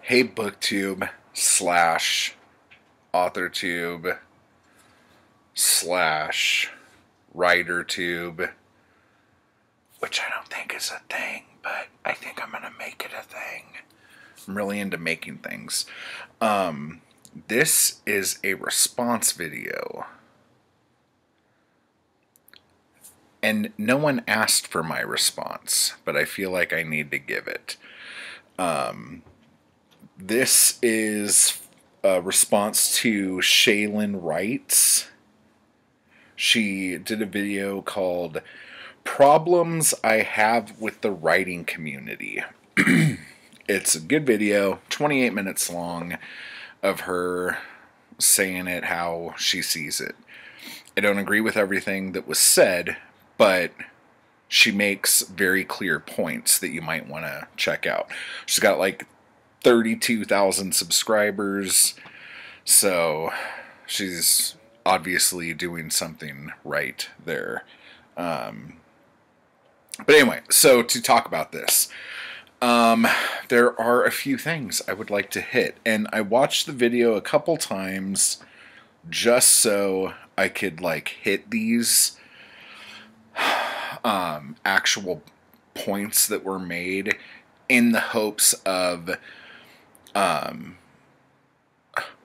Hey booktube slash authortube slash writertube, which I don't think is a thing, but I think I'm gonna make it a thing. I'm really into making things. This is a response video, and no one asked for my response, but I feel like I need to give it. This is a response to ShaelinWrites. She did a video called Problems I Have with the Writing Community. It's a good video, 28 minutes long, of her saying it how she sees it. I don't agree with everything that was said, but she makes very clear points that you might want to check out. She's got like 32,000 subscribers, so she's obviously doing something right there. But anyway, so to talk about this, there are a few things I would like to hit, and I watched the video a couple times just so I could like hit these actual points that were made, in the hopes of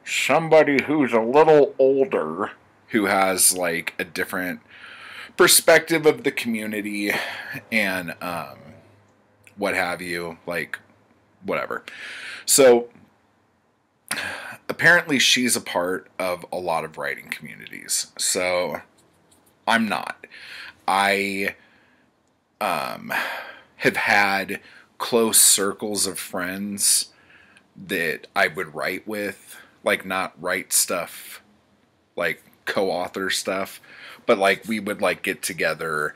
somebody who's a little older, who has like a different perspective of the community and what have you, like whatever. So apparently she's a part of a lot of writing communities. So I'm not. I have had close circles of friends that I would write with, like not write stuff, like co-author stuff, but like we would like get together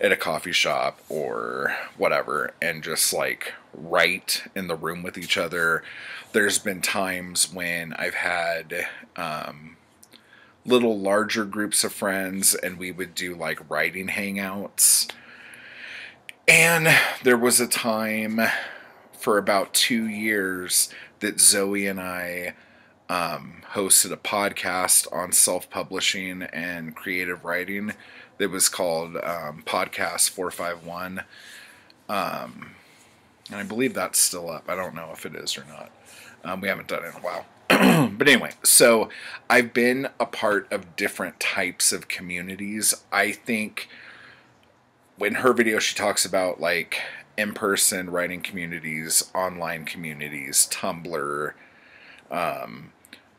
at a coffee shop or whatever and just like write in the room with each other. There's been times when I've had little larger groups of friends and we would do like writing hangouts. And there was a time for about 2 years that Zoe and I hosted a podcast on self-publishing and creative writing that was called Podcast 451. And I believe that's still up. I don't know if it is or not. We haven't done it in a while. But anyway, so I've been a part of different types of communities. I think in her video she talks about like in-person writing communities, online communities, Tumblr,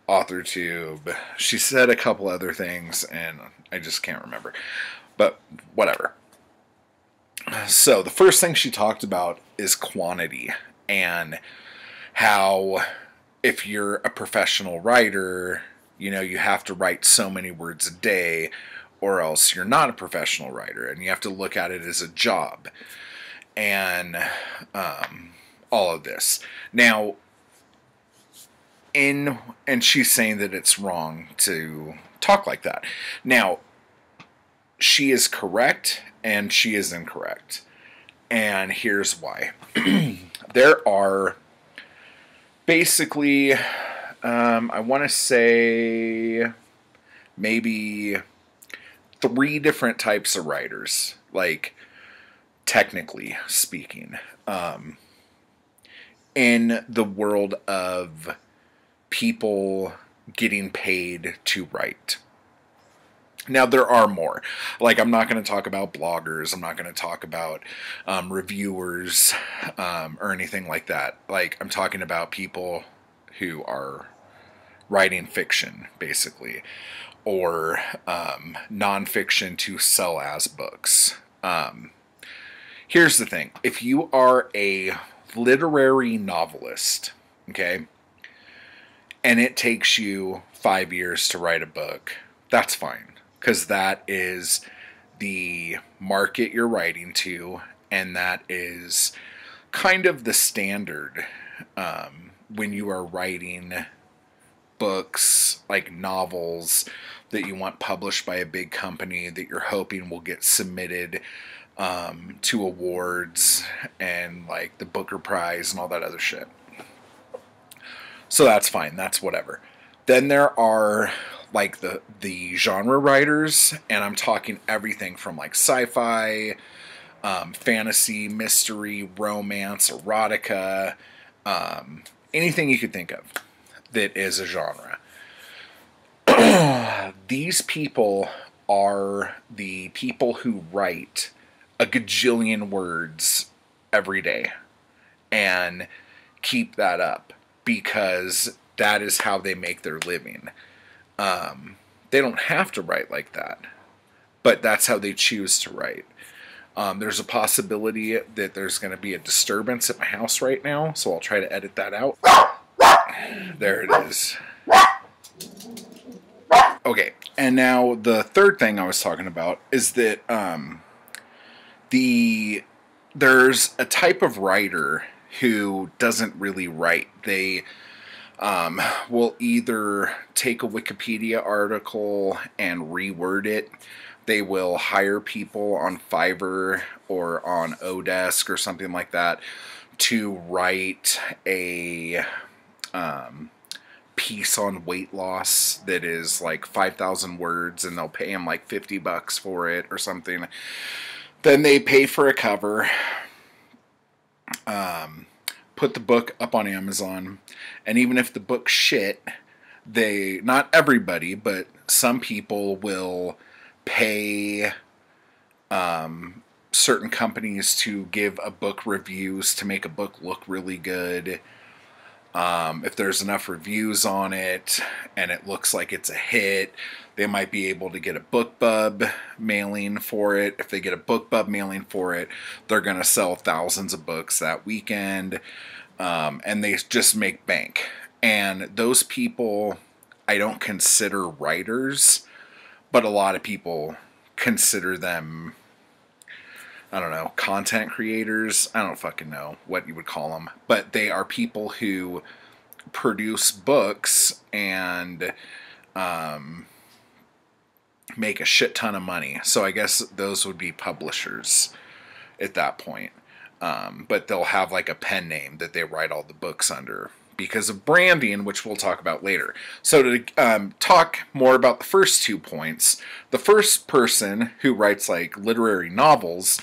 AuthorTube. She said a couple other things and I just can't remember. But whatever. So the first thing she talked about is quantity, and how if you're a professional writer, you know, you have to write so many words a day or else you're not a professional writer, and you have to look at it as a job. And all of this. Now, and she's saying that it's wrong to talk like that. Now, she is correct and she is incorrect. And here's why. There are basically, I want to say maybe 3 different types of writers, like technically speaking, in the world of people getting paid to write. Now, there are more. Like, I'm not going to talk about bloggers. I'm not going to talk about reviewers or anything like that. Like, I'm talking about people who are writing fiction, basically, or nonfiction to sell as books. Here's the thing. If you are a literary novelist, okay, and it takes you 5 years to write a book, that's fine, because that is the market you're writing to, and that is kind of the standard when you are writing books, like novels that you want published by a big company that you're hoping will get submitted to awards and like the Booker Prize and all that other shit. So that's fine. That's whatever. Then there are like the genre writers, and I'm talking everything from like sci-fi, fantasy, mystery, romance, erotica, anything you could think of that is a genre. These people are the people who write a gajillion words every day and keep that up because that is how they make their living. They don't have to write like that, but that's how they choose to write. There's a possibility that there's going to be a disturbance at my house right now, so I'll try to edit that out. There it is. Okay, and now the third thing I was talking about is that there's a type of writer who doesn't really write. They will either take a Wikipedia article and reword it. They will hire people on Fiverr or on Odesk or something like that to write a piece on weight loss that is like 5,000 words, and they'll pay them like $50 for it or something. Then they pay for a cover, put the book up on Amazon, and even if the book's shit, not everybody, but some people will pay certain companies to give a book reviews to make a book look really good. If there's enough reviews on it and it looks like it's a hit, they might be able to get a BookBub mailing for it. If they get a BookBub mailing for it, they're going to sell thousands of books that weekend, and they just make bank. And those people, I don't consider writers, but a lot of people consider them, I don't know, content creators. I don't fucking know what you would call them. But they are people who produce books and make a shit ton of money. So I guess those would be publishers at that point. But they'll have like a pen name that they write all the books under because of branding, which we'll talk about later. So to talk more about the first 2 points, the first person who writes like literary novels,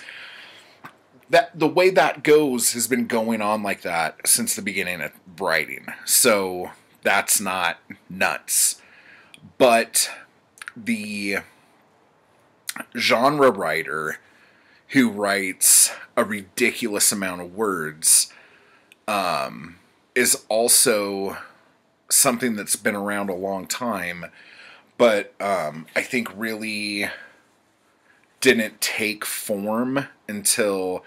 that the way that goes has been going on like that since the beginning of writing. So that's not nuts. But the genre writer who writes a ridiculous amount of words is also something that's been around a long time, but I think really didn't take form until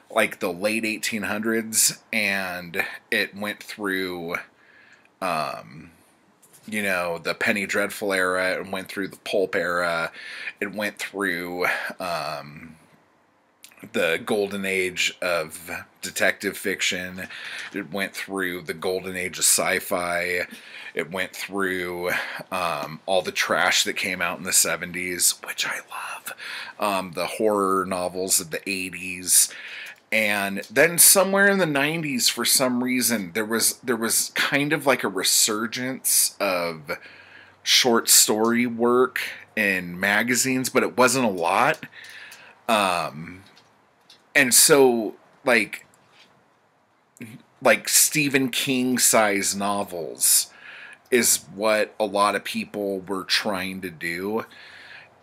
like the late 1800s, and it went through the Penny Dreadful era, it went through the pulp era, it went through the golden age of detective fiction, it went through the golden age of sci-fi, it went through all the trash that came out in the 70s, which I love, the horror novels of the 80s, and then somewhere in the 90s, for some reason, there was kind of like a resurgence of short story work in magazines, but it wasn't a lot. And so, like Stephen King size novels is what a lot of people were trying to do.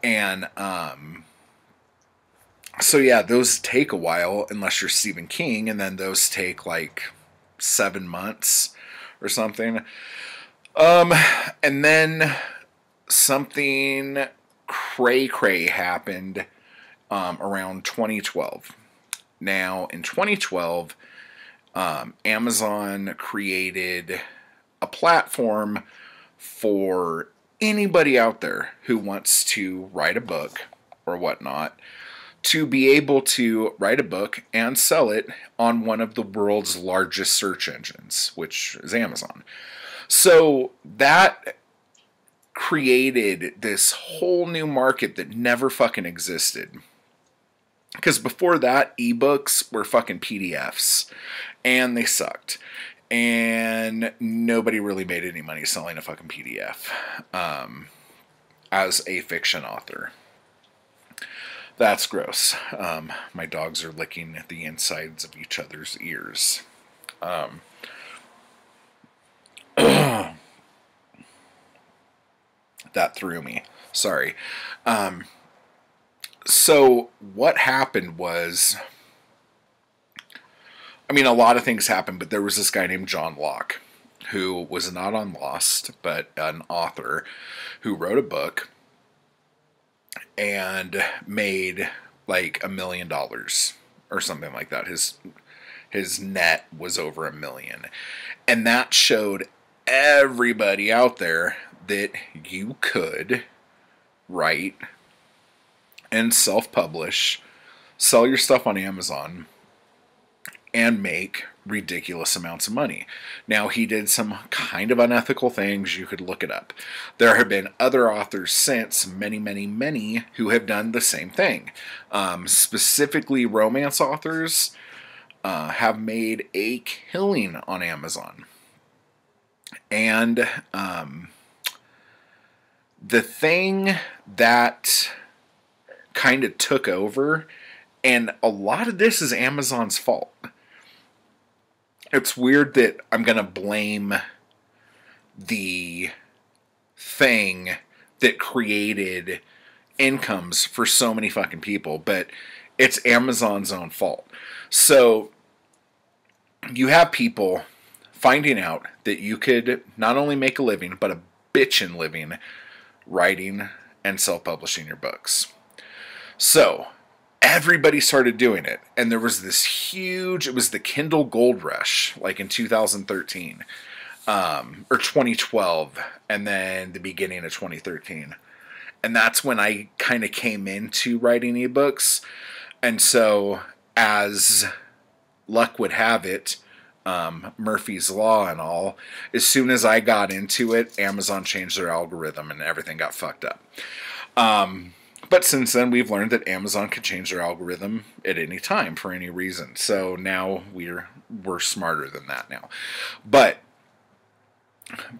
And, so yeah, those take a while unless you're Stephen King, and then those take like 7 months or something. And then something cray happened around 2012. Now, in 2012, Amazon created a platform for anybody out there who wants to write a book or whatnot to be able to write a book and sell it on one of the world's largest search engines, which is Amazon. So that created this whole new market that never fucking existed. Because before that, ebooks were fucking PDFs, and they sucked. And nobody really made any money selling a fucking PDF as a fiction author. That's gross. My dogs are licking at the insides of each other's ears. That threw me. Sorry. So what happened was, I mean, a lot of things happened, but there was this guy named John Locke, who was not on Lost, but an author who wrote a book and made like $1 million or something like that. His net was over $1 million. And that showed everybody out there that you could write and self-publish, sell your stuff on Amazon, and make ridiculous amounts of money. Now, he did some kind of unethical things. You could look it up. There have been other authors since, many, many, many, who have done the same thing. Specifically, romance authors have made a killing on Amazon. And the thing that kind of took over, and a lot of this is Amazon's fault. It's weird that I'm going to blame the thing that created incomes for so many fucking people, but it's Amazon's own fault. So you have people finding out that you could not only make a living, but a bitchin' living writing and self-publishing your books. So everybody started doing it, and there was this huge, it was the Kindle Gold Rush, like in 2013, or 2012, and then the beginning of 2013. And that's when I kind of came into writing ebooks. And so, as luck would have it, Murphy's Law and all, as soon as I got into it, Amazon changed their algorithm and everything got fucked up. But since then, we've learned that Amazon can change their algorithm at any time for any reason. So now we're smarter than that now. But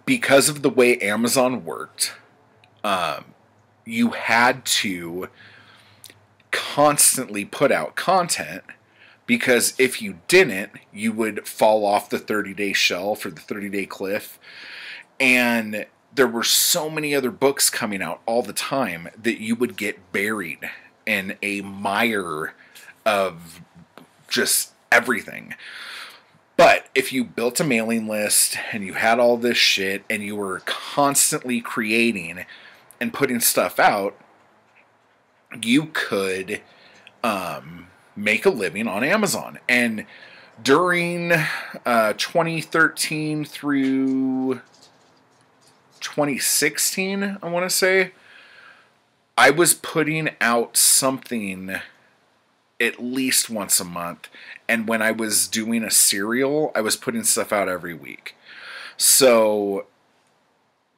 because of the way Amazon worked, you had to constantly put out content, because if you didn't, you would fall off the 30-day shelf or the 30-day cliff. And there were so many other books coming out all the time that you would get buried in a mire of just everything. But if you built a mailing list and you had all this shit and you were constantly creating and putting stuff out, you could make a living on Amazon. And during 2013 through 2016, I want to say, I was putting out something at least once a month. And when I was doing a serial, I was putting stuff out every week. So,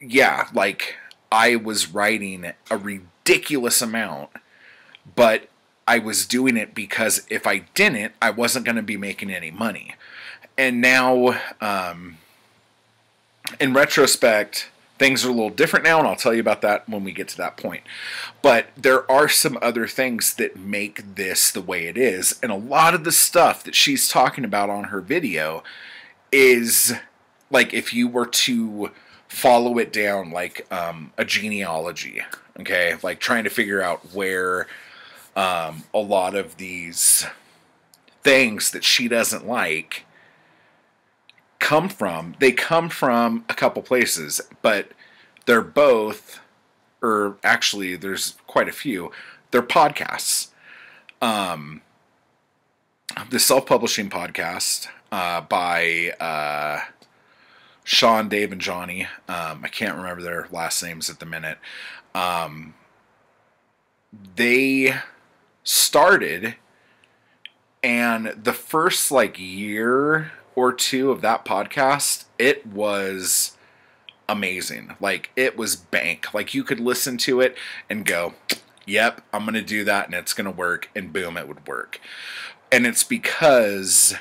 yeah, like, I was writing a ridiculous amount, but I was doing it because if I didn't, I wasn't going to be making any money. And now, in retrospect, things are a little different now, and I'll tell you about that when we get to that point. But there are some other things that make this the way it is, and a lot of the stuff that she's talking about on her video is, like, if you were to follow it down like a genealogy, okay? Like, trying to figure out where a lot of these things that she doesn't like come from. They come from a couple places, but they're both, or actually there's quite a few, they're podcasts. The self-publishing podcast by Sean, Dave, and Johnny. I can't remember their last names at the minute. They started, and the first like year or two of that podcast, it was amazing. Like, it was bank. Like, you could listen to it and go, yep, I'm going to do that and it's going to work, and boom, it would work. And it's because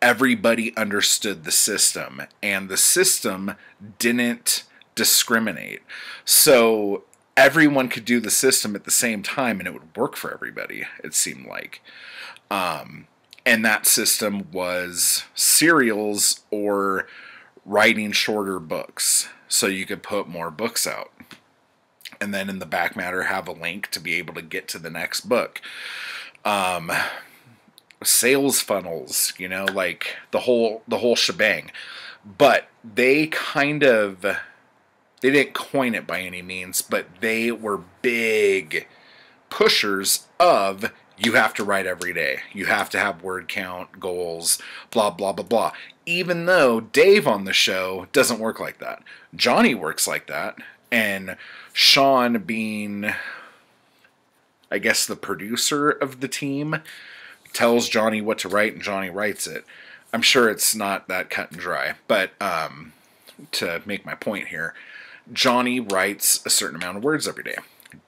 everybody understood the system, and the system didn't discriminate. So everyone could do the system at the same time, and it would work for everybody, it seemed like. And that system was serials or writing shorter books, so you could put more books out. And then in the back matter have a link to be able to get to the next book. Sales funnels, you know, like the whole shebang. But they didn't coin it by any means, but they were big pushers of, you have to write every day. You have to have word count, goals, blah, blah, blah, blah. Even though Dave on the show doesn't work like that. Johnny works like that. And Sean, being, I guess, the producer of the team, tells Johnny what to write, and Johnny writes it. I'm sure it's not that cut and dry. But to make my point here, Johnny writes a certain amount of words every day.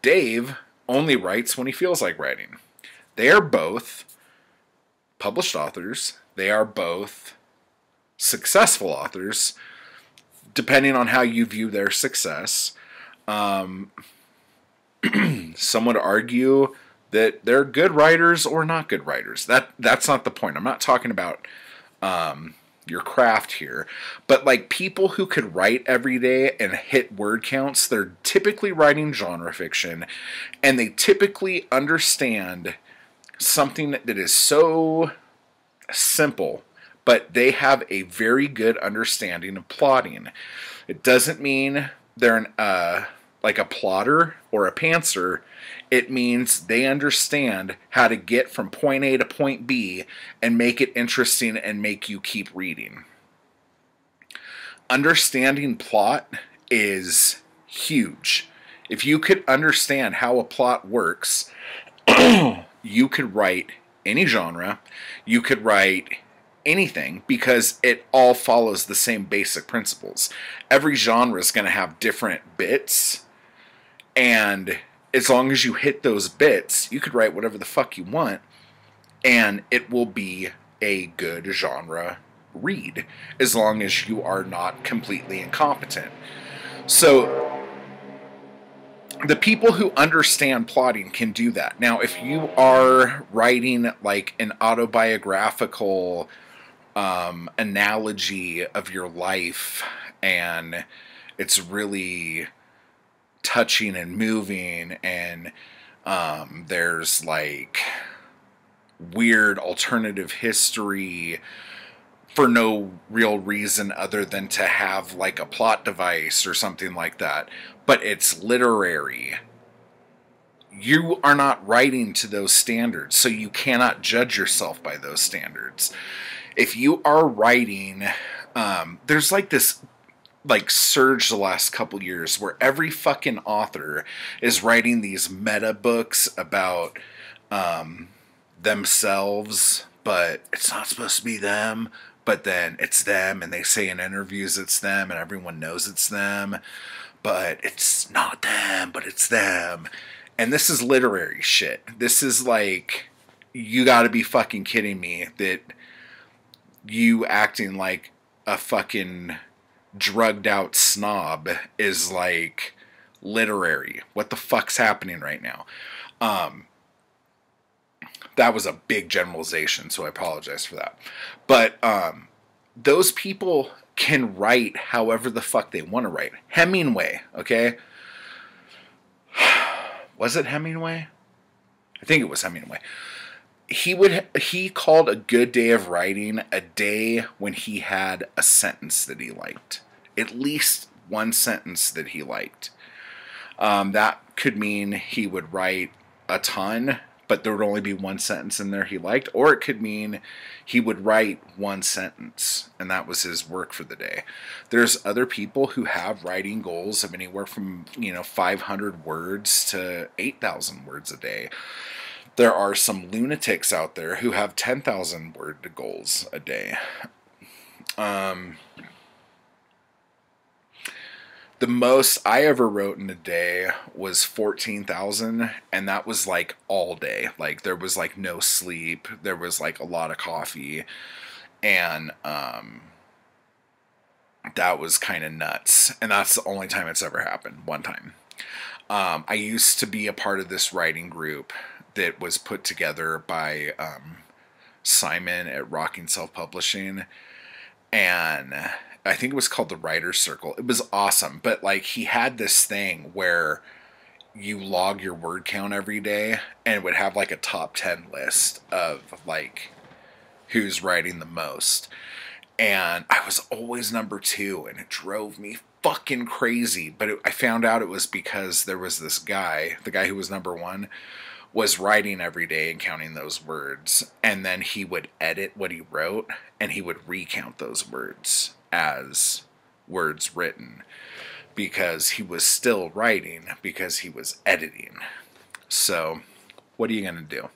Dave only writes when he feels like writing. They are both published authors. They are both successful authors, depending on how you view their success. Some would argue that they're good writers or not good writers. That's not the point. I'm not talking about your craft here. But like people who could write every day and hit word counts, they're typically writing genre fiction, and they typically understand something that is so simple, but they have a very good understanding of plotting. It doesn't mean they're like a plotter or a pantser. It means they understand how to get from point A to point B and make it interesting and make you keep reading. Understanding plot is huge. If you could understand how a plot works, you could write any genre, you could write anything, because it all follows the same basic principles. Every genre is going to have different bits, and as long as you hit those bits, you could write whatever the fuck you want, and it will be a good genre read, as long as you are not completely incompetent. So the people who understand plotting can do that. Now, if you are writing like an autobiographical analogy of your life, and it's really touching and moving, and there's like weird alternative history for no real reason other than to have like a plot device or something like that, but it's literary, you are not writing to those standards, so you cannot judge yourself by those standards. If you are writing, there's like this like surge the last couple years where every fucking author is writing these meta books about themselves, but it's not supposed to be them, but then it's them, and they say in interviews it's them, and everyone knows it's them, but it's not them, but it's them. And this is literary shit. This is like, you gotta be fucking kidding me that you acting like a fucking drugged out snob is like literary. What the fuck's happening right now? That was a big generalization, so I apologize for that. But those people can write however the fuck they want to write. Hemingway, okay? Was it Hemingway? I think it was Hemingway. He called a good day of writing a day when he had a sentence that he liked. At least one sentence that he liked. That could mean he would write a ton, but there would only be one sentence in there he liked. Or it could mean he would write one sentence, and that was his work for the day. There's other people who have writing goals of anywhere from 500 words to 8,000 words a day. There are some lunatics out there who have 10,000 word goals a day. The most I ever wrote in a day was 14,000, and that was like all day. Like there was like no sleep, there was like a lot of coffee, And that was kind of nuts. And that's the only time it's ever happened. One time. I used to be a part of this writing group that was put together by Simon at Rocking Self-Publishing. And I think it was called the Writer's Circle. It was awesome. But like he had this thing where you log your word count every day and it would have like a top 10 list of like who's writing the most. And I was always number 2 and it drove me fucking crazy. But I found out it was because there was this guy, the guy who was number 1, was writing every day and counting those words. And then he would edit what he wrote and he would recount those words as words written. Because he was still writing, because he was editing. So, what are you going to do?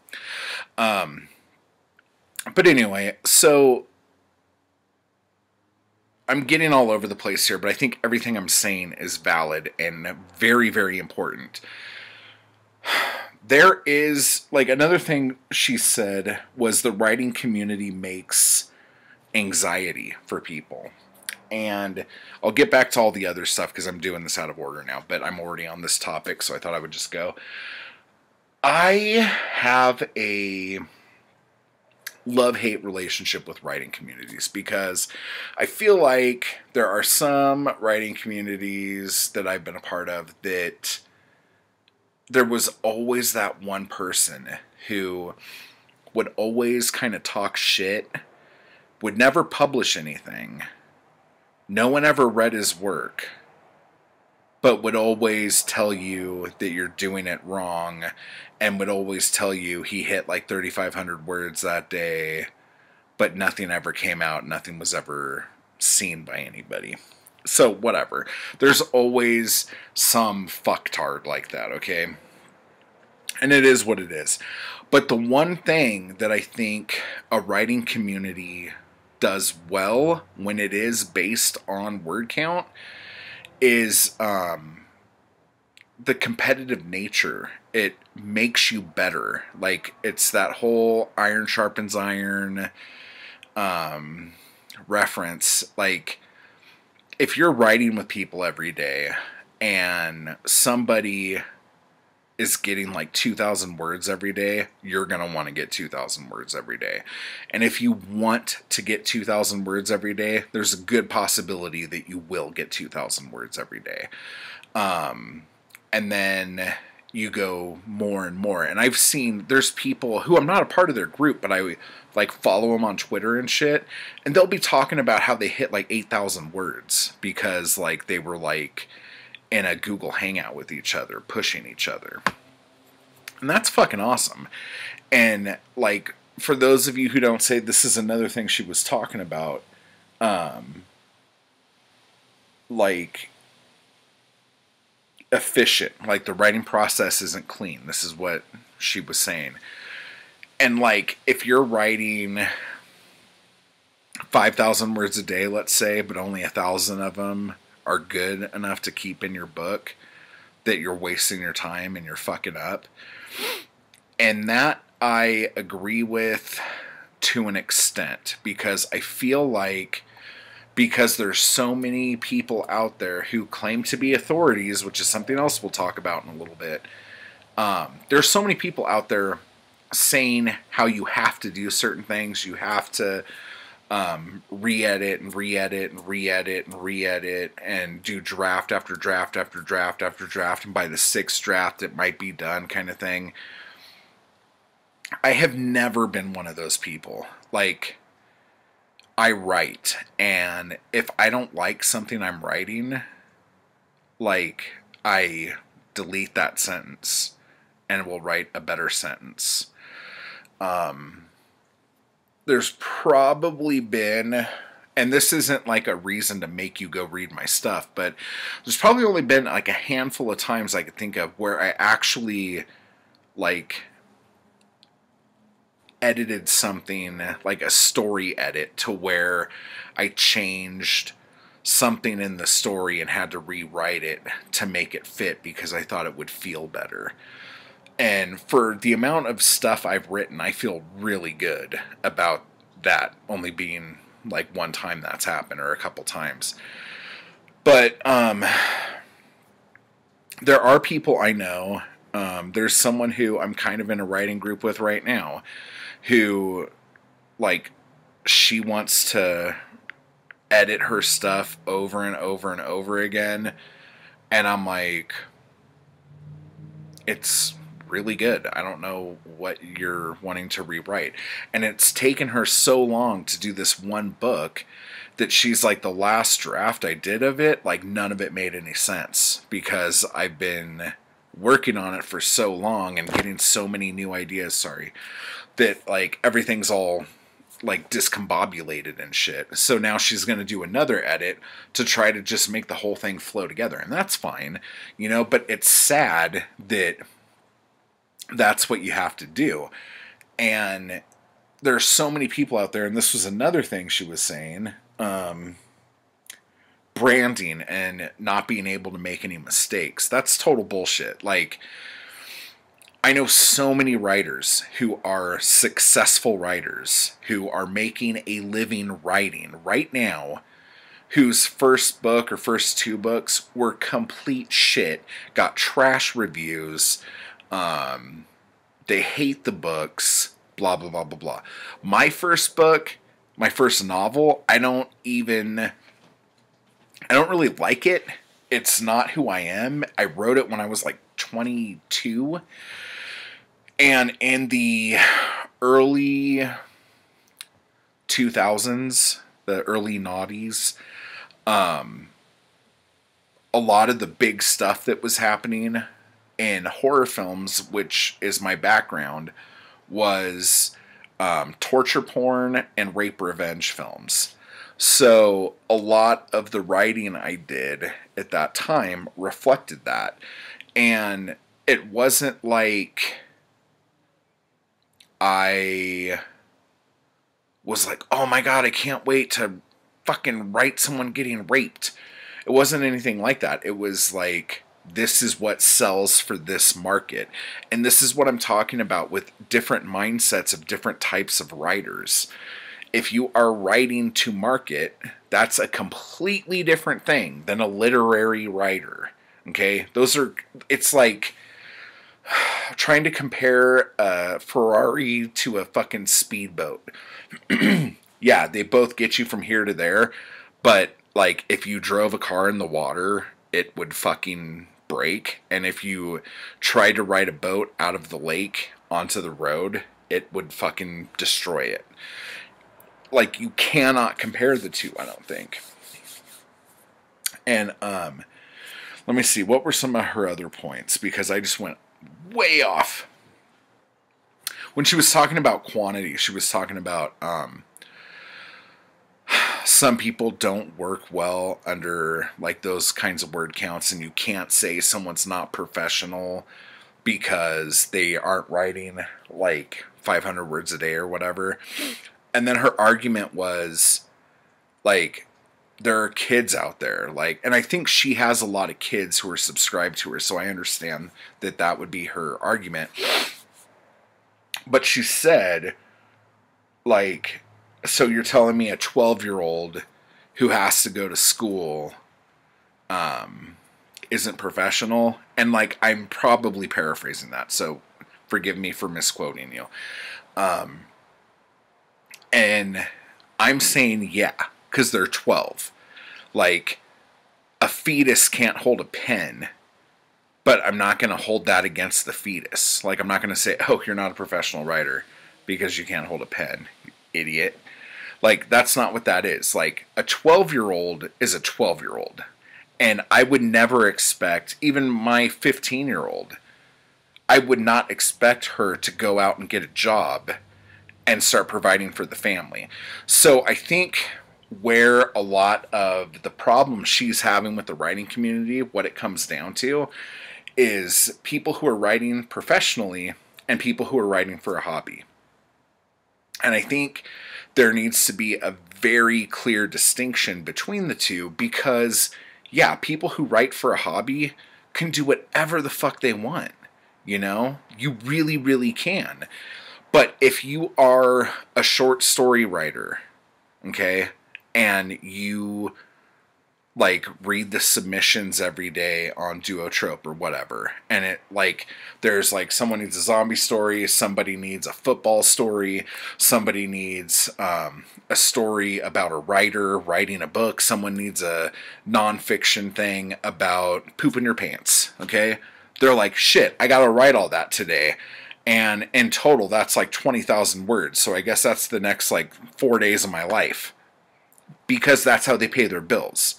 But anyway, so I'm getting all over the place here, but I think everything I'm saying is valid and very, very important. There is, like, another thing she said was the writing community makes anxiety for people. And I'll get back to all the other stuff because I'm doing this out of order now, but I'm already on this topic, so I thought I would just go. I have a love-hate relationship with writing communities because I feel like there are some writing communities that I've been a part of that there was always that one person who would always kind of talk shit, would never publish anything. No one ever read his work, but would always tell you that you're doing it wrong and would always tell you he hit like 3,500 words that day, but nothing ever came out. Nothing was ever seen by anybody. So whatever. There's always some fucktard like that, okay? And it is what it is. But the one thing that I think a writing community does well when it is based on word count is the competitive nature. It makes you better. Like, it's that whole iron sharpens iron reference. Like, if you're writing with people every day and somebody is getting like 2,000 words every day, you're going to want to get 2,000 words every day. And if you want to get 2,000 words every day, there's a good possibility that you will get 2,000 words every day. And then you go more and more. And I've seen, there's people who I'm not a part of their group, but I like follow them on Twitter and shit. And they'll be talking about how they hit like 8,000 words because like they were like in a Google Hangout with each other, pushing each other. And that's fucking awesome. And like, for those of you who don't say, this is another thing she was talking about, like, efficient. Like, the writing process isn't clean. This is what she was saying. And like, if you're writing 5,000 words a day, let's say, but only 1,000 of them are good enough to keep in your book, that you're wasting your time and you're fucking up. And that I agree with to an extent, because I feel like, because there's so many people out there who claim to be authorities, which is something else we'll talk about in a little bit. There's so many people out there saying how you have to do certain things. You have to re-edit and re-edit and re-edit and re-edit and do draft after draft after draft after draft, and by the 6th draft it might be done, kind of thing. I have never been one of those people. Like, I write, and if I don't like something I'm writing, like, I delete that sentence and will write a better sentence. There's probably been, and this isn't like a reason to make you go read my stuff, but there's probably only been like a handful of times I could think of where I actually like edited something, like a story edit, to where I changed something in the story and had to rewrite it to make it fit because I thought it would feel better. And for the amount of stuff I've written, I feel really good about that only being like one time that's happened or a couple times. But there are people I know. There's someone who I'm kind of in a writing group with right now who, like, she wants to edit her stuff over and over and over again. And I'm like, it's really good. I don't know what you're wanting to rewrite. And it's taken her so long to do this one book that she's like, the last draft I did of it, like, none of it made any sense because I've been working on it for so long and getting so many new ideas, that, like, everything's all, like, discombobulated and shit. So now she's going to do another edit to try to just make the whole thing flow together. And that's fine, you know, but it's sad that that's what you have to do. And there's so many people out there, and this was another thing she was saying, branding and not being able to make any mistakes. That's total bullshit. Like, I know so many writers who are successful writers who are making a living writing right now, whose first book or first two books were complete shit, got trash reviews, they hate the books, blah, blah, blah, blah, blah. My first book, my first novel, I don't really like it. It's not who I am. I wrote it when I was like 22. And in the early 2000s, the early noughties, a lot of the big stuff that was happening in horror films, which is my background, was torture porn and rape revenge films. So a lot of the writing I did at that time reflected that. And it wasn't like I was like, oh my God, I can't wait to fucking write someone getting raped. It wasn't anything like that. It was like, this is what sells for this market. And this is what I'm talking about with different mindsets of different types of writers. If you are writing to market, that's a completely different thing than a literary writer. Okay? It's like trying to compare a Ferrari to a fucking speedboat. Yeah, they both get you from here to there, but like if you drove a car in the water, it would fucking break. And if you tried to ride a boat out of the lake onto the road, it would fucking destroy it. Like, you cannot compare the two, I don't think. And let me see, what were some of her other points? Because I just went way off. When she was talking about quantity, she was talking about some people don't work well under like those kinds of word counts, and you can't say someone's not professional because they aren't writing like 500 words a day or whatever. And then her argument was like, there are kids out there, like, and I think she has a lot of kids who are subscribed to her, so I understand that that would be her argument. But she said, like, so you're telling me a 12-year-old who has to go to school isn't professional? And, like, I'm probably paraphrasing that, so forgive me for misquoting you. And I'm saying, yeah, because they're 12. Like, a fetus can't hold a pen, but I'm not going to hold that against the fetus. Like, I'm not going to say, oh, you're not a professional writer because you can't hold a pen, you idiot. Like, that's not what that is. Like, a 12-year-old is a 12-year-old. And I would never expect, even my 15-year-old, I would not expect her to go out and get a job and start providing for the family. So I think where a lot of the problem she's having with the writing community, what it comes down to, is people who are writing professionally and people who are writing for a hobby. And I think there needs to be a very clear distinction between the two because, yeah, people who write for a hobby can do whatever the fuck they want, you know? You really, really can. But if you are a short story writer okay, and you like read the submissions every day on Duotrope or whatever, and it like there's like someone needs a zombie story, somebody needs a football story, somebody needs a story about a writer writing a book, someone needs a nonfiction thing about pooping your pants, okay, they're like, shit, I gotta write all that today. And in total that's like 20,000 words, so I guess that's the next like 4 days of my life, because that's how they pay their bills.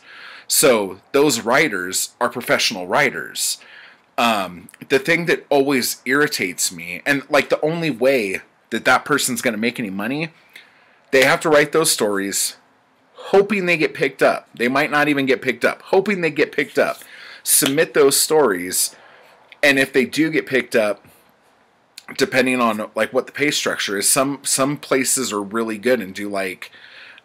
So those writers are professional writers. The thing that always irritates me, and like the only way that that person's going to make any money, they have to write those stories hoping they get picked up. They might not even get picked up, hoping they get picked up. Submit those stories, and if they do get picked up, depending on like what the pay structure is, some places are really good and do like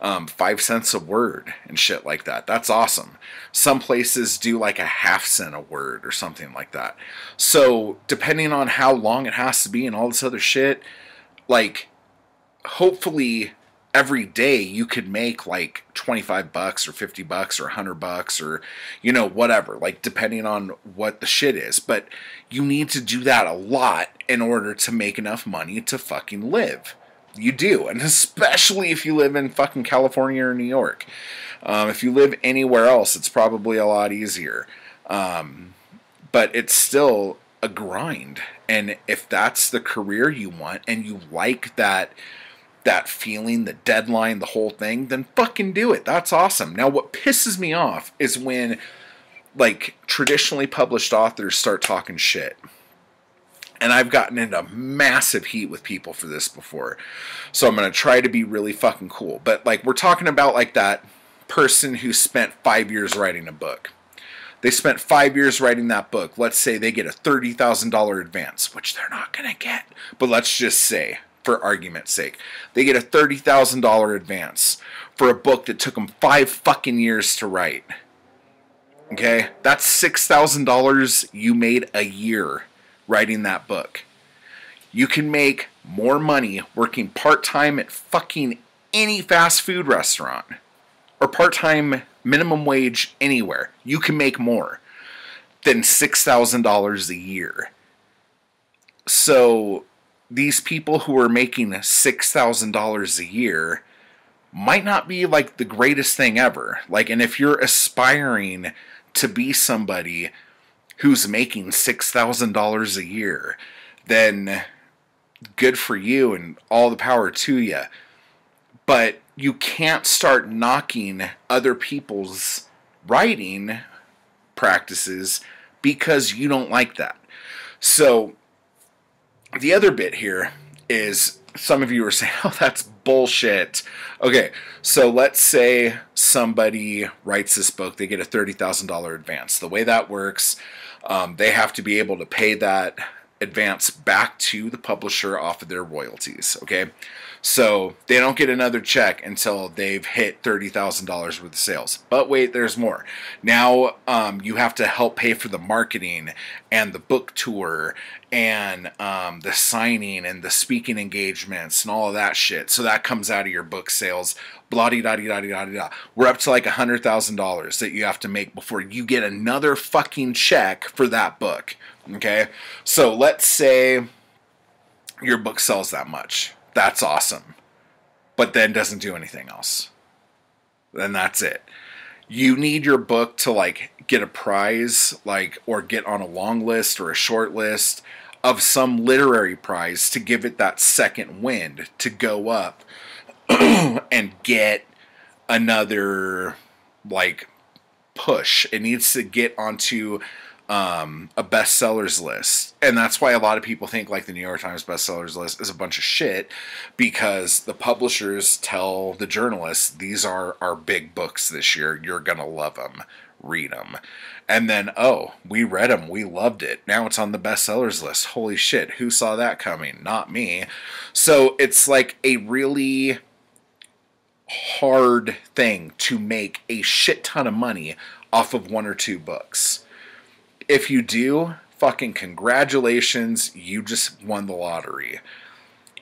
5 cents a word and shit like that. That's awesome. Some places do like a ½ cent a word or something like that. So depending on how long it has to be and all this other shit, like hopefully every day you could make like $25 or $50 or $100 or, you know, whatever, like depending on what the shit is. But you need to do that a lot in order to make enough money to fucking live. You do, and especially if you live in fucking California or New York. If you live anywhere else, it's probably a lot easier. But it's still a grind. And if that's the career you want and you like that feeling, the deadline, the whole thing, then fucking do it. That's awesome. Now, what pisses me off is when like traditionally published authors start talking shit. And I've gotten into massive heat with people for this before. So I'm going to try to be really fucking cool. But like we're talking about like that person who spent 5 years writing a book. They spent 5 years writing that book. Let's say they get a $30,000 advance, which they're not going to get. But let's just say, for argument's sake, they get a $30,000 advance for a book that took them 5 fucking years to write. Okay? That's $6,000 you made a year writing that book. You can make more money working part-time at fucking any fast food restaurant or part-time minimum wage anywhere. You can make more than $6,000 a year. So these people who are making $6,000 a year might not be like the greatest thing ever. Like, and if you're aspiring to be somebody who's making $6,000 a year, then good for you and all the power to you. But you can't start knocking other people's writing practices because you don't like that. So the other bit here is some of you are saying, oh, that's bullshit. Okay, so let's say somebody writes this book, they get a $30,000 advance. The way that works, they have to be able to pay that advance back to the publisher off of their royalties, okay? So they don't get another check until they've hit $30,000 worth of sales. But wait, there's more. Now you have to help pay for the marketing and the book tour and the signing and the speaking engagements and all of that shit. So that comes out of your book sales. Blah-de-da-de-da-de-da-de-da. We're up to like $100,000 that you have to make before you get another fucking check for that book. Okay? So let's say your book sells that much. That's awesome. But then doesn't do anything else. Then that's it. You need your book to like get a prize, like, or get on a long list or a short list of some literary prize to give it that second wind to go up and get another like push. It needs to get onto a bestsellers list. And that's why a lot of people think like the New York Times bestsellers list is a bunch of shit, because the publishers tell the journalists, these are our big books this year. You're going to love them. Read them. And then, oh, we read them. We loved it. Now it's on the bestsellers list. Holy shit. Who saw that coming? Not me. So it's like a really hard thing to make a shit ton of money off of 1 or 2 books. If you do, fucking congratulations, you just won the lottery.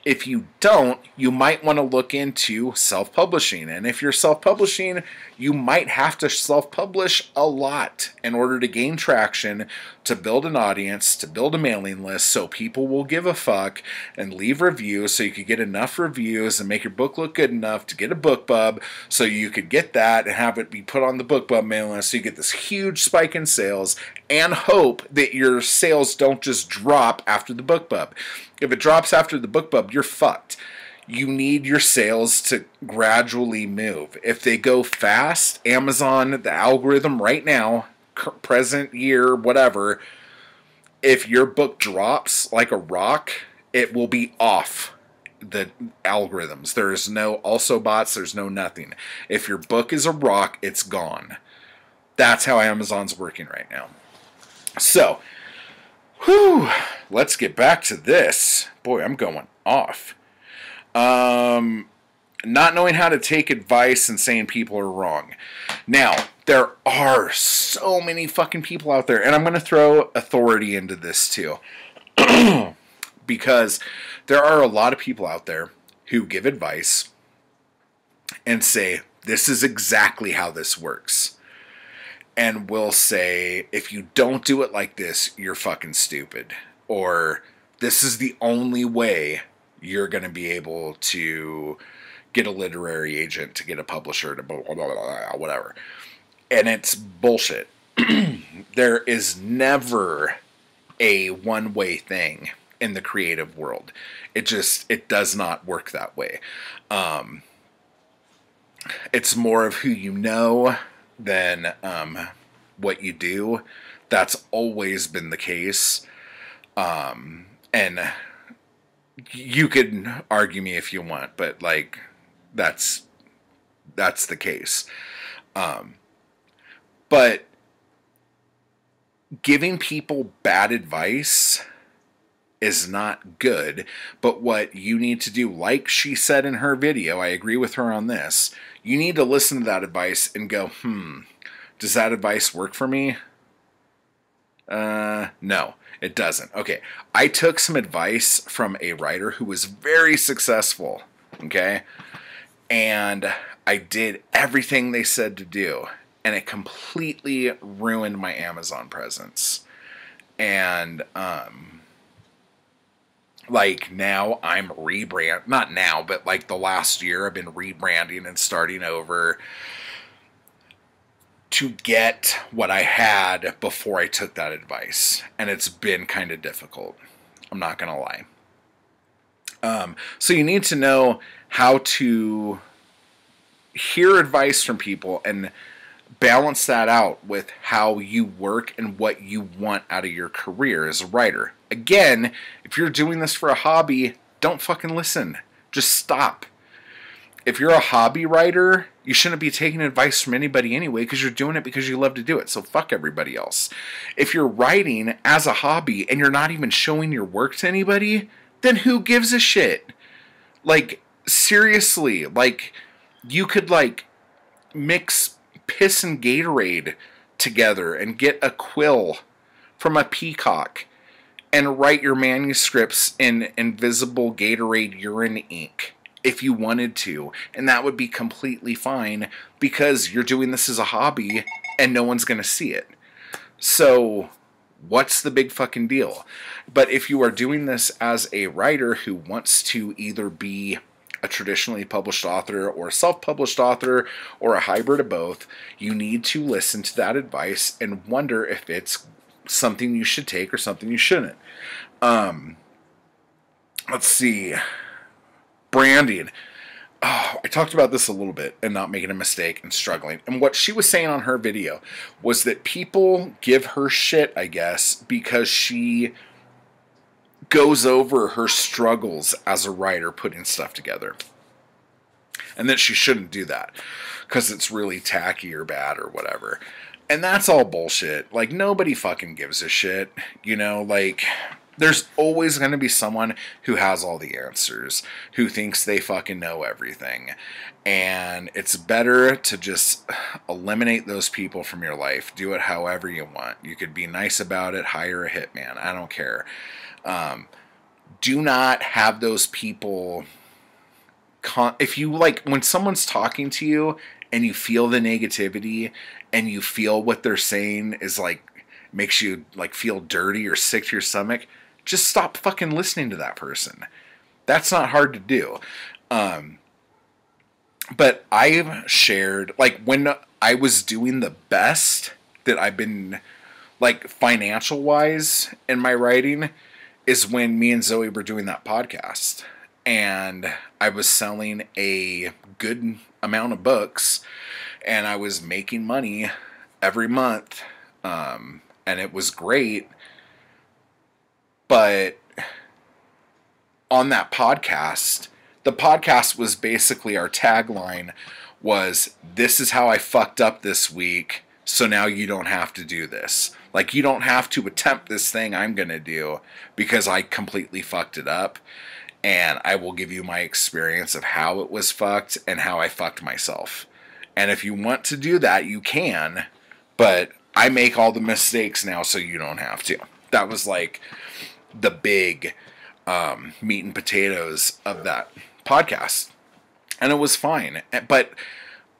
If you don't, you might want to look into self-publishing. And if you're self-publishing, you might have to self-publish a lot in order to gain traction, to build an audience, to build a mailing list so people will give a fuck and leave reviews so you could get enough reviews and make your book look good enough to get a BookBub so you could get that and have it be put on the BookBub mailing list so you get this huge spike in sales and hope that your sales don't just drop after the BookBub. If it drops after the BookBub, you're fucked. You need your sales to gradually move. If they go fast, Amazon, the algorithm right now, present year, whatever, if your book drops like a rock, it will be off the algorithms. There's no also bots, there's no nothing. If your book is a rock, it's gone. That's how Amazon's working right now. So, whew, let's get back to this. Boy, I'm going off. Not knowing how to take advice and saying people are wrong. Now, there are so many fucking people out there, and I'm going to throw authority into this too. Because there are a lot of people out there who give advice and say, this is exactly how this works. And will say, if you don't do it like this, you're fucking stupid. Or, this is the only way you're going to be able to get a literary agent, to get a publisher, to blah, blah, blah, blah, whatever. And it's bullshit. There is never a one-way thing in the creative world. It does not work that way. It's more of who you know than what you do. That's always been the case. And you could argue me if you want, but like that's the case. But giving people bad advice is not good. But what you need to do, like she said in her video, I agree with her on this, you need to listen to that advice and go, does that advice work for me? No, it doesn't. Okay, I took some advice from a writer who was very successful, okay? And I did everything they said to do, and it completely ruined my Amazon presence. And, like, now I'm not now, but like the last year I've been rebranding and starting over to get what I had before I took that advice. And it's been kind of difficult. I'm not going to lie. So you need to know how to hear advice from people and balance that out with how you work and what you want out of your career as a writer. Again, if you're doing this for a hobby, don't fucking listen. Just stop. If you're a hobby writer, you shouldn't be taking advice from anybody anyway because you're doing it because you love to do it. So fuck everybody else. If you're writing as a hobby and you're not even showing your work to anybody, then who gives a shit? Like, seriously, like, you could, like, mix piss and Gatorade together and get a quill from a peacock and write your manuscripts in invisible Gatorade urine ink if you wanted to, and that would be completely fine because you're doing this as a hobby and no one's going to see it. So what's the big fucking deal? But if you are doing this as a writer who wants to either be a traditionally published author or a self-published author or a hybrid of both, you need to listen to that advice and wonder if it's something you should take or something you shouldn't. Let's see. Branding. Oh, I talked about this a little bit and not making a mistake and struggling. And what she was saying on her video was that people give her shit, I guess, because she goes over her struggles as a writer putting stuff together. And that she shouldn't do that because it's really tacky or bad or whatever. And that's all bullshit. Like, nobody fucking gives a shit. You know, like, there's always going to be someone who has all the answers, who thinks they fucking know everything. And it's better to just eliminate those people from your life. Do it however you want. You could be nice about it, hire a hitman. I don't care. do not have those people. If you like, when someone's talking to you and you feel the negativity and you feel what they're saying is like, makes you like feel dirty or sick to your stomach, just stop fucking listening to that person. That's not hard to do. But I've shared, like, when I was doing the best that I've been, like, financial wise in my writing, is when me and Zoe were doing that podcast. And I was selling a good amount of books, and I was making money every month. And it was great. But on that podcast, the podcast was basically, our tagline was, this is how I fucked up this week, so now you don't have to do this. Like, you don't have to attempt this thing I'm going to do because I completely fucked it up. And I will give you my experience of how it was fucked and how I fucked myself. And if you want to do that, you can. But I make all the mistakes now so you don't have to. That was like the big meat and potatoes of that podcast. And it was fine. But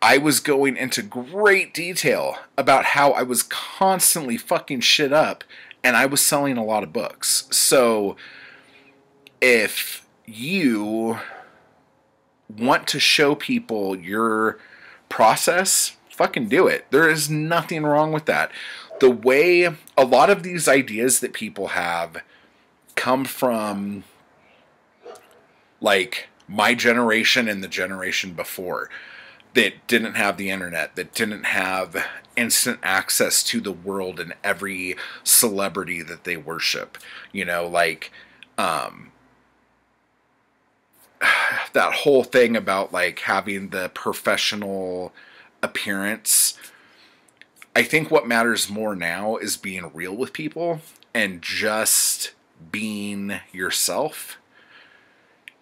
I was going into great detail about how I was constantly fucking shit up, and I was selling a lot of books. So if you want to show people your process, fucking do it. There is nothing wrong with that. The way a lot of these ideas that people have come from, like, my generation and the generation before, that didn't have the internet, that didn't have instant access to the world and every celebrity that they worship. You know, like, that whole thing about, like, having the professional appearance. I think what matters more now is being real with people and just being yourself.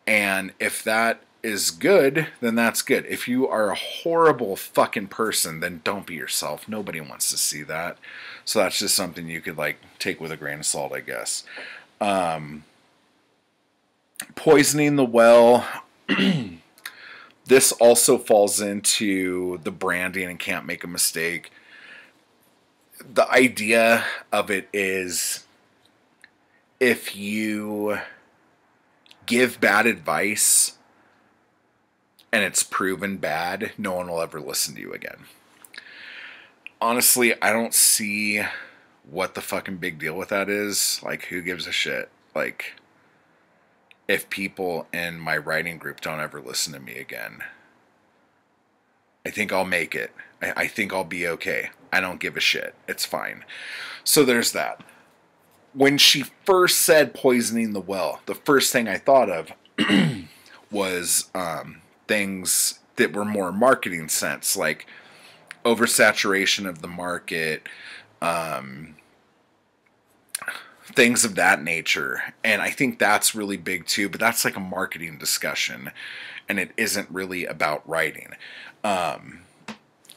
And if that is good, then that's good. If you are a horrible fucking person, then don't be yourself. Nobody wants to see that. So that's just something you could, like, take with a grain of salt, I guess. Poisoning the well. This also falls into the branding and can't make a mistake. The idea of it is, if you give bad advice and it's proven bad, no one will ever listen to you again. Honestly, I don't see what the fucking big deal with that is. Like, who gives a shit? Like, if people in my writing group don't ever listen to me again, I think I'll make it. I think I'll be okay. I don't give a shit. It's fine. So there's that. When she first said poisoning the well, the first thing I thought of was things that were more marketing sense, like oversaturation of the market, things of that nature. And I think that's really big too, but that's like a marketing discussion, and it isn't really about writing.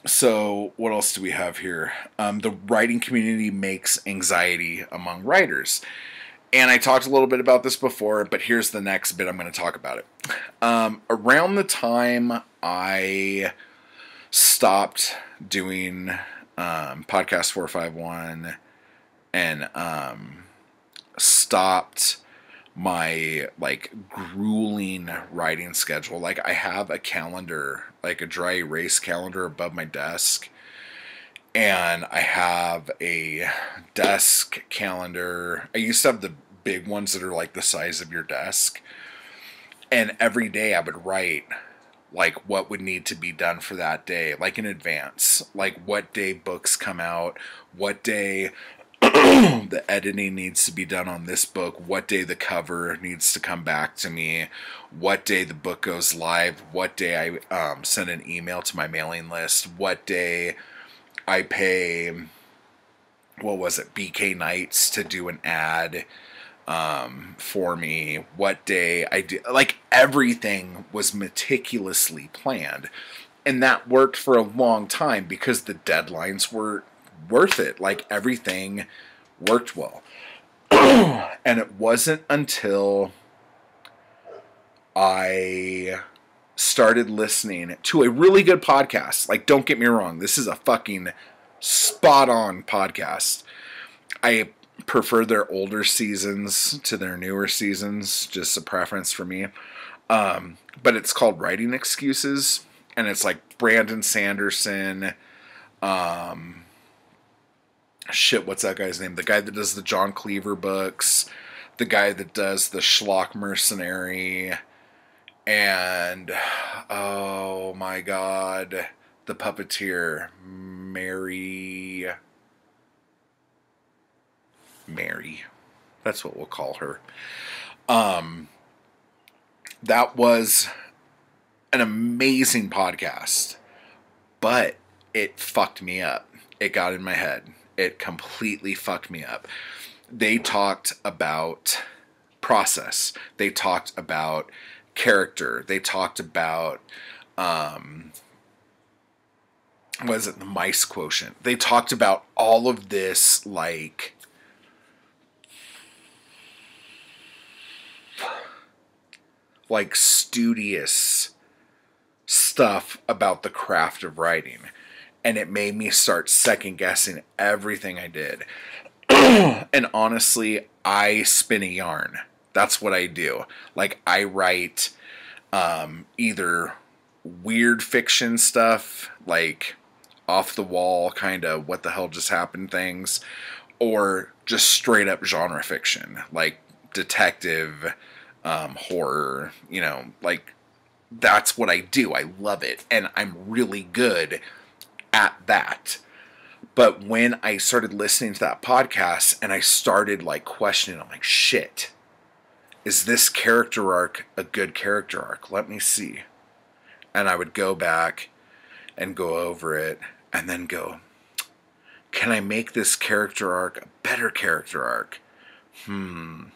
So what else do we have here? The writing community makes anxiety among writers. And I talked a little bit about this before, but here's the next bit I'm going to talk about it. Around the time I stopped doing Podcast 451 and stopped my, like, grueling writing schedule. Like, I have a calendar, like a dry erase calendar above my desk, and I have a desk calendar. I used to have the big ones that are like the size of your desk, and every day I would write, like, what would need to be done for that day, like, in advance, like what day books come out, what day the editing needs to be done on this book, what day the cover needs to come back to me, what day the book goes live, what day I send an email to my mailing list, what day I pay, what was it, BK Nights to do an ad for me, what day I do, like, everything was meticulously planned. And that worked for a long time because the deadlines were worth it. Like, everything worked well. And it wasn't until I started listening to a really good podcast. Like, don't get me wrong, this is a fucking spot on podcast. I prefer their older seasons to their newer seasons, just a preference for me. But it's called Writing Excuses, and it's like Brandon Sanderson. What's that guy's name? The guy that does the John Cleaver books, the guy that does the Schlock Mercenary, and oh my god, the puppeteer, Mary. That's what we'll call her. That was an amazing podcast, but it fucked me up. It got in my head. It completely fucked me up. They talked about process. They talked about character. They talked about, what is it, the mice quotient. They talked about all of this, like, studious stuff about the craft of writing. And it made me start second guessing everything I did. And honestly, I spin a yarn. That's what I do. Like, I write either weird fiction stuff, like off the wall, kind of what the hell just happened things, or just straight up genre fiction, like detective, horror, like, that's what I do. I love it, and I'm really good at that. But when I started listening to that podcast and I started like questioning, I'm like, shit, is this character arc a good character arc? Let me see. And I would go back and go over it and then go, can I make this character arc a better character arc? And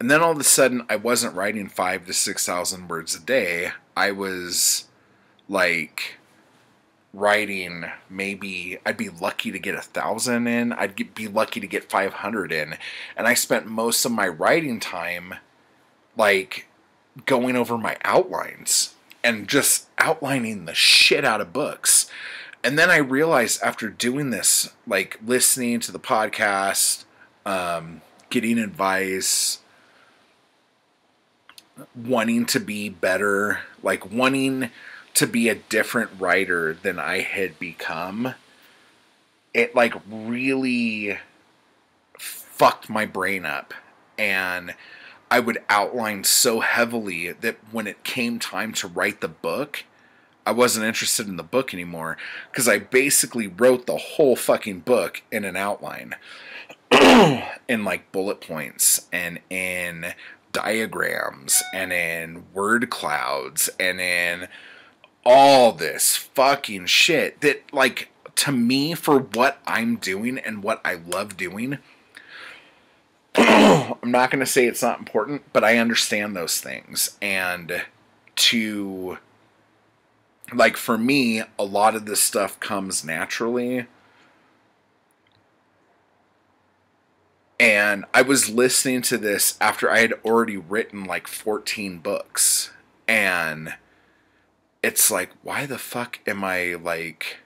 then all of a sudden, I wasn't writing 5,000 to 6,000 words a day. I was like writing, maybe I'd be lucky to get 1,000 in. Be lucky to get 500 in. And I spent most of my writing time like going over my outlines and just outlining the shit out of books. And then I realized after doing this, like listening to the podcast, getting advice, wanting to be better, like wanting to be a different writer than I had become, it like really fucked my brain up. And I would outline so heavily that when it came time to write the book, I wasn't interested in the book anymore, because I basically wrote the whole fucking book in an outline. In like bullet points and in diagrams and in word clouds and in all this fucking shit that, like, to me, for what I'm doing and what I love doing, I'm not going to say it's not important, but I understand those things. And to, like, for me, a lot of this stuff comes naturally. And I was listening to this after I had already written like 14 books. And it's like, why the fuck am I like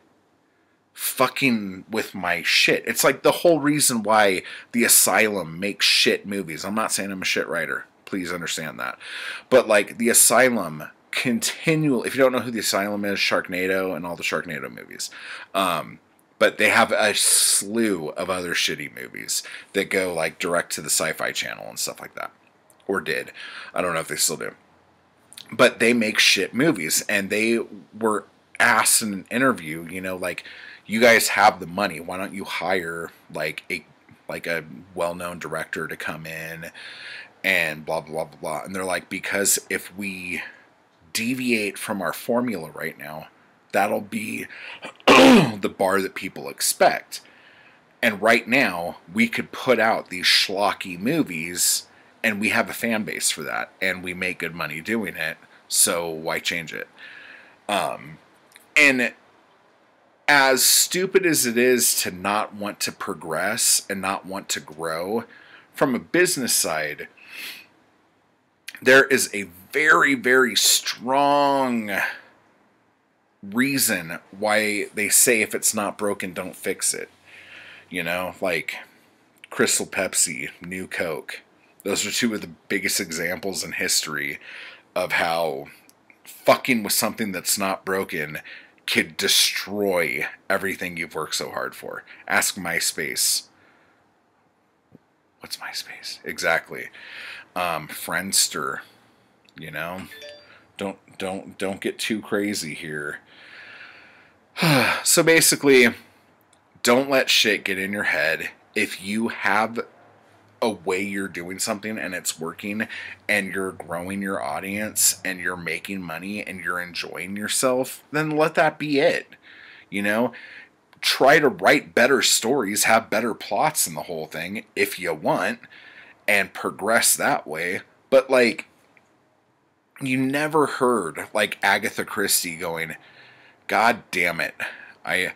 fucking with my shit? It's like the whole reason why The Asylum makes shit movies. I'm not saying I'm a shit writer. Please understand that. But like The Asylum continually, if you don't know who The Asylum is, Sharknado and all the Sharknado movies. But they have a slew of other shitty movies that go like direct to the Sci-Fi Channel and stuff like that. Or did. I don't know if they still do. But they make shit movies. And they were asked in an interview, like, you guys have the money. Why don't you hire like a well-known director to come in and blah, blah, blah, blah. And they're like, because if we deviate from our formula right now, that'll be the bar that people expect. And right now, we could put out these schlocky movies, and we have a fan base for that, and we make good money doing it, so why change it? And as stupid as it is to not want to progress and not want to grow, from a business side, there is a very, very strong reason why they say if it's not broken, don't fix it. You know, like Crystal Pepsi, New Coke. Those are two of the biggest examples in history of how fucking with something that's not broken could destroy everything you've worked so hard for. Ask MySpace. What's MySpace? Exactly. Friendster. You know, don't get too crazy here. So basically, don't let shit get in your head. If you have a way you're doing something and it's working and you're growing your audience and you're making money and you're enjoying yourself, then let that be it. You know, try to write better stories, have better plots in the whole thing if you want, and progress that way. But like, you never heard like Agatha Christie going, God damn it, I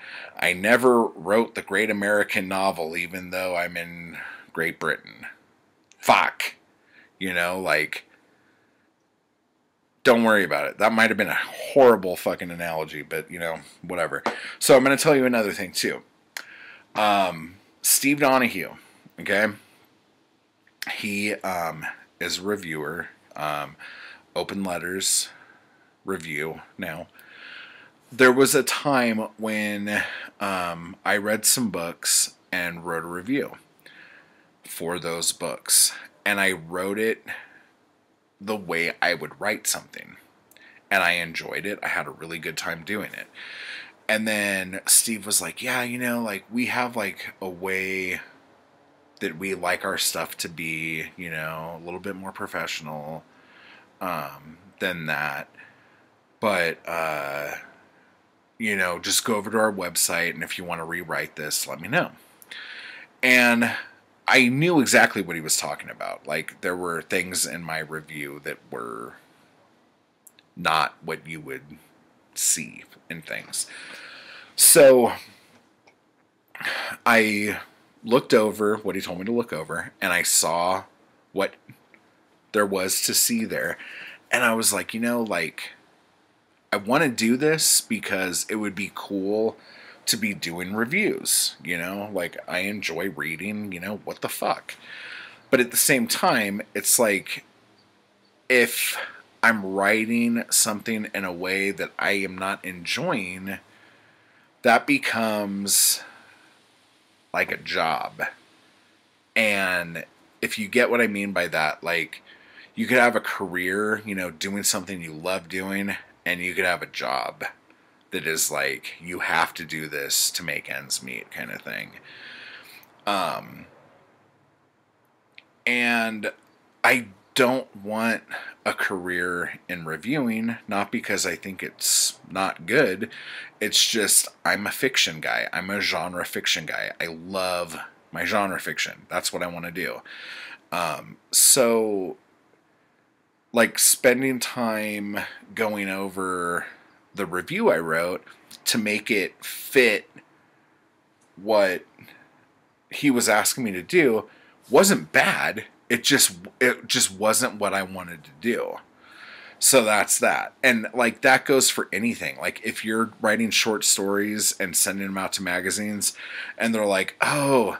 never wrote the great American novel even though I'm in Great Britain. Fuck. You know, like, don't worry about it. That might have been a horrible fucking analogy, but, you know, whatever. So I'm going to tell you another thing, too. Steve Donahue, okay? He is a reviewer. Open Letters review now. There was a time when I read some books and wrote a review for those books. And I wrote it the way I would write something. And I enjoyed it. I had a really good time doing it. And then Steve was like, yeah, you know, like, we have like a way that we like our stuff to be, you know, a little bit more professional than that. But, you know, just go over to our website, and if you want to rewrite this, let me know. And I knew exactly what he was talking about. Like, there were things in my review that were not what you would see in things. So I looked over what he told me to look over, and I saw what there was to see there. And I was like, you know, like, I want to do this because it would be cool to be doing reviews, you know, like, I enjoy reading, you know, what the fuck. But at the same time, it's like, if I'm writing something in a way that I am not enjoying, that becomes like a job. And if you get what I mean by that, like, you could have a career, you know, doing something you love doing, and you could have a job that is like, you have to do this to make ends meet kind of thing. And I don't want a career in reviewing, not because I think it's not good. It's just, I'm a fiction guy. I'm a genre fiction guy. I love my genre fiction. That's what I want to do. So, like, spending time going over the review I wrote to make it fit what he was asking me to do wasn't bad. It just wasn't what I wanted to do. So that's that. And like, that goes for anything. Like, if you're writing short stories and sending them out to magazines and they're like, oh,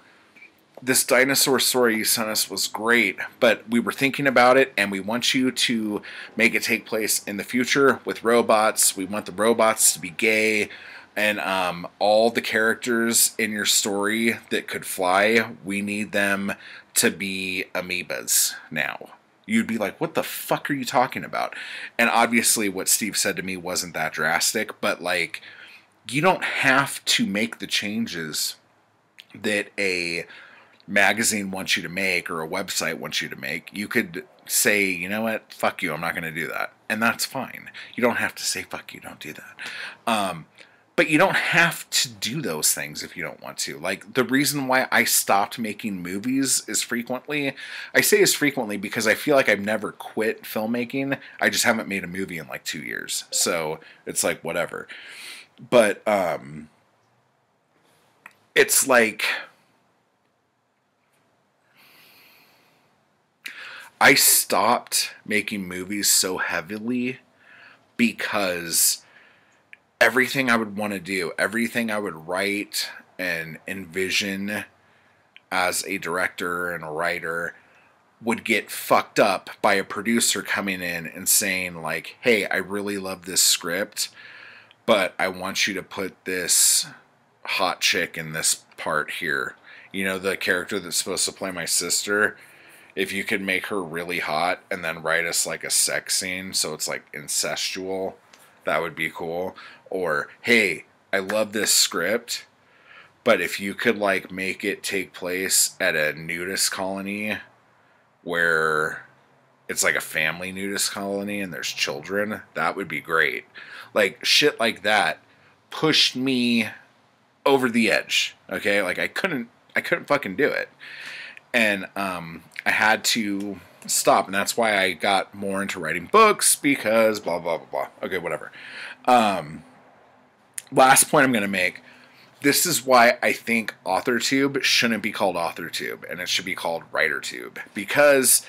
this dinosaur story you sent us was great, but we were thinking about it and we want you to make it take place in the future with robots. We want the robots to be gay, and all the characters in your story that could fly, we need them to be amoebas now. You'd be like, what the fuck are you talking about? And obviously what Steve said to me wasn't that drastic, but like, you don't have to make the changes that a magazine wants you to make or a website wants you to make. You could say, you know what, fuck you, I'm not going to do that. And that's fine. You don't have to say, fuck you, don't do that. But you don't have to do those things if you don't want to. Like, the reason why I stopped making movies is frequently, I say as frequently because I feel like I've never quit filmmaking. I just haven't made a movie in like 2 years. So it's like, whatever. But it's like, I stopped making movies so heavily because everything I would want to do, everything I would write and envision as a director and a writer would get fucked up by a producer coming in and saying like, hey, I really love this script, but I want you to put this hot chick in this part here. You know, the character that's supposed to play my sister, if you could make her really hot and then write us like a sex scene so it's like incestual, that would be cool. Or, hey, I love this script, but if you could like make it take place at a nudist colony where it's like a family nudist colony and there's children, that would be great. Like shit like that pushed me over the edge. Okay, like I couldn't fucking do it, and I had to stop, and that's why I got more into writing books because blah blah blah blah. Okay, whatever. Last point I'm gonna make. This is why I think AuthorTube shouldn't be called AuthorTube, and it should be called WriterTube. Because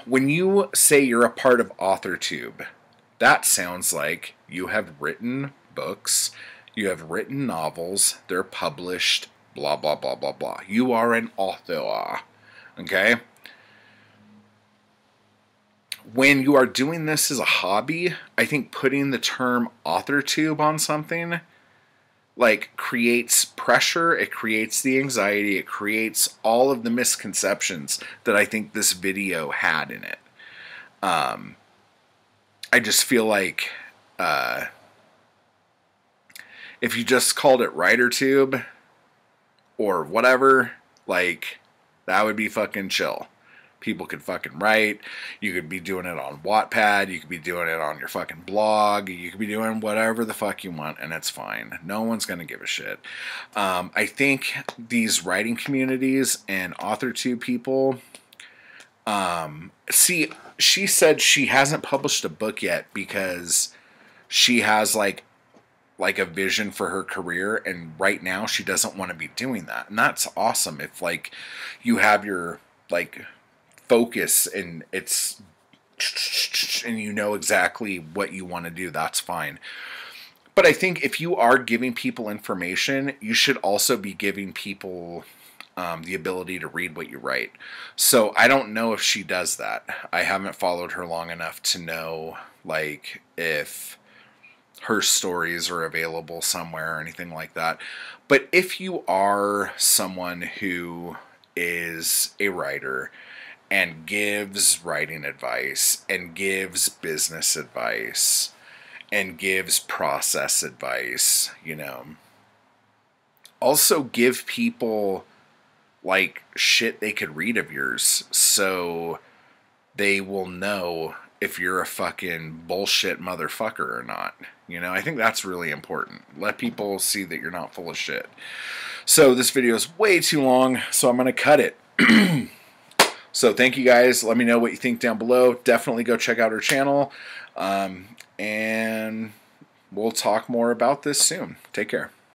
when you say you're a part of AuthorTube, that sounds like you have written books, you have written novels, they're published, blah, blah, blah, blah, blah. You are an author, okay? When you are doing this as a hobby, I think putting the term AuthorTube on something like creates pressure, it creates the anxiety, it creates all of the misconceptions that I think this video had in it. I just feel like if you just called it WriterTube or whatever, like that would be fucking chill. People could fucking write. You could be doing it on Wattpad. You could be doing it on your fucking blog. You could be doing whatever the fuck you want, and it's fine. No one's going to give a shit. I think these writing communities and AuthorTube people, see, she said she hasn't published a book yet because she has like a vision for her career, and right now she doesn't want to be doing that. And that's awesome if like you have your like focus and it's and you know exactly what you want to do, that's fine. But I think if you are giving people information, you should also be giving people the ability to read what you write. So I don't know if she does that. I haven't followed her long enough to know like if her stories are available somewhere or anything like that. But if you are someone who is a writer and gives writing advice and gives business advice and gives process advice, you know, also give people like shit they could read of yours so they will know if you're a fucking bullshit motherfucker or not. You know, I think that's really important. Let people see that you're not full of shit. So this video is way too long, so I'm going to cut it. So thank you guys. Let me know what you think down below. Definitely go check out her channel. And we'll talk more about this soon. Take care.